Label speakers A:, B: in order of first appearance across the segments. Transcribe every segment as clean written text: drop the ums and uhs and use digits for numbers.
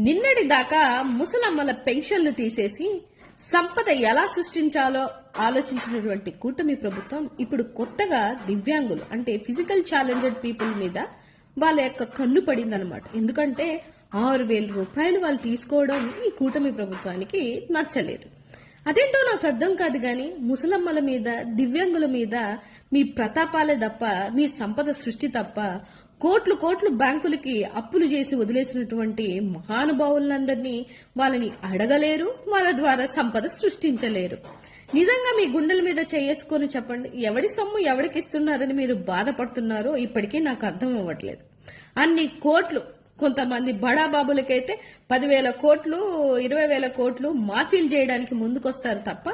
A: నిన్నటి దాకా ముసలమ్మల పెన్షన్లు తీసేసి సంపద ఎలా సృష్టించాలో ఆలోచించినటువంటి కూటమి ప్రభుత్వం ఇప్పుడు కొత్తగా దివ్యాంగులు అంటే ఫిజికల్ ఛాలెంజ్డ్ పీపుల్ మీద వాళ్ళ యొక్క కన్ను పడిందనమాట. ఎందుకంటే 6,000 రూపాయలు వాళ్ళు తీసుకోవడం ఈ కూటమి ప్రభుత్వానికి నచ్చలేదు. అదేంటో నాకు అర్థం కాదు గాని ముసలమ్మల మీద దివ్యాంగుల మీద మీ ప్రతాపాలే తప్ప మీ సంపద సృష్టి తప్ప కోట్లు కోట్లు బ్యాంకులకి అప్పులు చేసి వదిలేసినటువంటి మహానుభావులందరినీ వాళ్ళని అడగలేరు, వాళ్ళ ద్వారా సంపద సృష్టించలేరు. నిజంగా మీ గుండెల మీద చేసుకొని చెప్పండి, ఎవడి సొమ్ము ఎవడికి ఇస్తున్నారని మీరు బాధపడుతున్నారో ఇప్పటికీ నాకు అర్థం అవ్వట్లేదు. అన్ని కోట్లు కొంతమంది బడాబాబులకైతే 10,000 కోట్లు 20,000 కోట్లు మాఫీలు చేయడానికి ముందుకొస్తారు తప్ప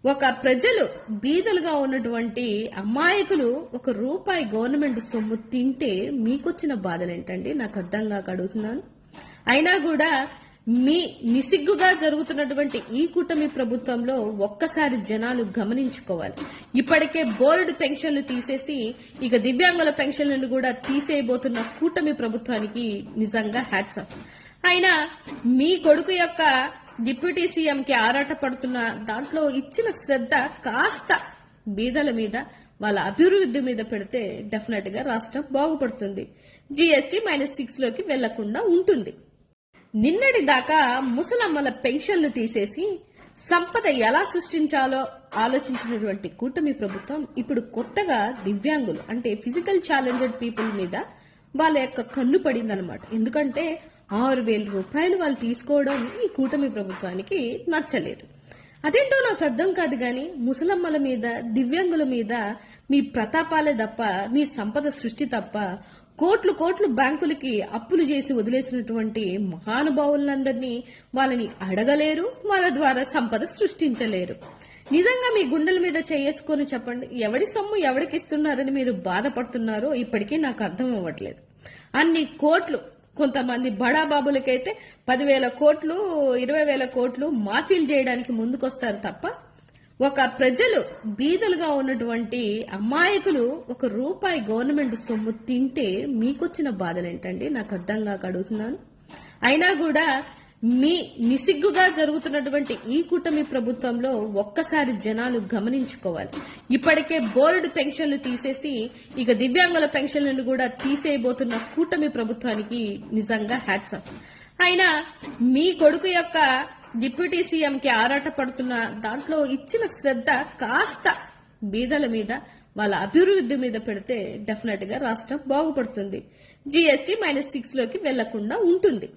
A: ఒక ప్రజలు బీదలుగా ఉన్నటువంటి అమాయకులు ₹1 గవర్నమెంట్ సొమ్ము తింటే మీకొచ్చిన బాధలేంటండి? నాకు అర్థం కాక అడుగుతున్నాను. అయినా కూడా మీ నిసిగ్గుగా జరుగుతున్నటువంటి ఈ కూటమి ప్రభుత్వంలో ఒక్కసారి జనాలు గమనించుకోవాలి. ఇప్పటికే బోర్డు పెన్షన్లు తీసేసి ఇక దివ్యాంగుల పెన్షన్లను కూడా తీసేయబోతున్న కూటమి ప్రభుత్వానికి నిజంగా హ్యాట్స్ ఆఫ్. అయినా మీ కొడుకు యొక్క డిప్యూటీ సీఎంకి ఆరాట పడుతున్న దాంట్లో ఇచ్చిన శ్రద్ధ కాస్త బీదల మీద వాళ్ళ అభివృద్ధి మీద పెడితే డెఫినెట్ గా రాష్ట్రం బాగుపడుతుంది. GST -6 లోకి వెళ్లకుండా ఉంటుంది. నిన్నటి దాకా ముసలమ్మల పెన్షన్లు తీసేసి సంపద ఎలా సృష్టించాలో ఆలోచించినటువంటి కూటమి ప్రభుత్వం ఇప్పుడు కొత్తగా దివ్యాంగులు అంటే ఫిజికల్ ఛాలెంజ్డ్ పీపుల్ మీద వాళ్ళ యొక్క కన్ను పడిందనమాట. ఎందుకంటే 6,000 రూపాయలు వాళ్ళు తీసుకోవడం ఈ కూటమి ప్రభుత్వానికి నచ్చలేదు. అదేంటో నాకు అర్థం కాదు గాని ముసలమ్మల మీద దివ్యాంగుల మీద మీ ప్రతాపాలే తప్ప మీ సంపద సృష్టి తప్ప కోట్లు కోట్లు బ్యాంకులకి అప్పులు చేసి వదిలేసినటువంటి మహానుభావులందరినీ వాళ్ళని అడగలేరు, వాళ్ళ ద్వారా సంపద సృష్టించలేరు. నిజంగా మీ గుండెల మీద చేసుకొని చెప్పండి, ఎవడి సొమ్ము ఎవడికి ఇస్తున్నారని మీరు బాధపడుతున్నారో ఇప్పటికీ నాకు అర్థం అవ్వట్లేదు. అన్ని కోట్లు కొంతమంది బడాబాబులకైతే 10,000 కోట్లు 20,000 కోట్లు మాఫీలు చేయడానికి ముందుకొస్తారు తప్ప ఒక ప్రజలు బీదలుగా ఉన్నటువంటి అమాయకులు ₹1 గవర్నమెంట్ సొమ్ము తింటే మీకొచ్చిన బాధలేంటండి? నాకు అర్థం కాక అడుగుతున్నాను. అయినా కూడా మీ నిసిగ్గుగా జరుగుతున్నటువంటి ఈ కూటమి ప్రభుత్వంలో ఒక్కసారి జనాలు గమనించుకోవాలి. ఇప్పటికే బోర్డు పెన్షన్లు తీసేసి ఇక దివ్యాంగుల పెన్షన్లను కూడా తీసేయబోతున్న కూటమి ప్రభుత్వానికి నిజంగా హ్యాట్స్ ఆఫ్. అయినా మీ కొడుకు యొక్క డిప్యూటీ సీఎంకి ఆరాట పడుతున్న దాంట్లో ఇచ్చిన శ్రద్ధ కాస్త బీదల మీద వాళ్ళ అభివృద్ధి మీద పెడితే డెఫినెట్ గా రాష్ట్రం బాగుపడుతుంది. GST -6 లోకి వెళ్లకుండా ఉంటుంది.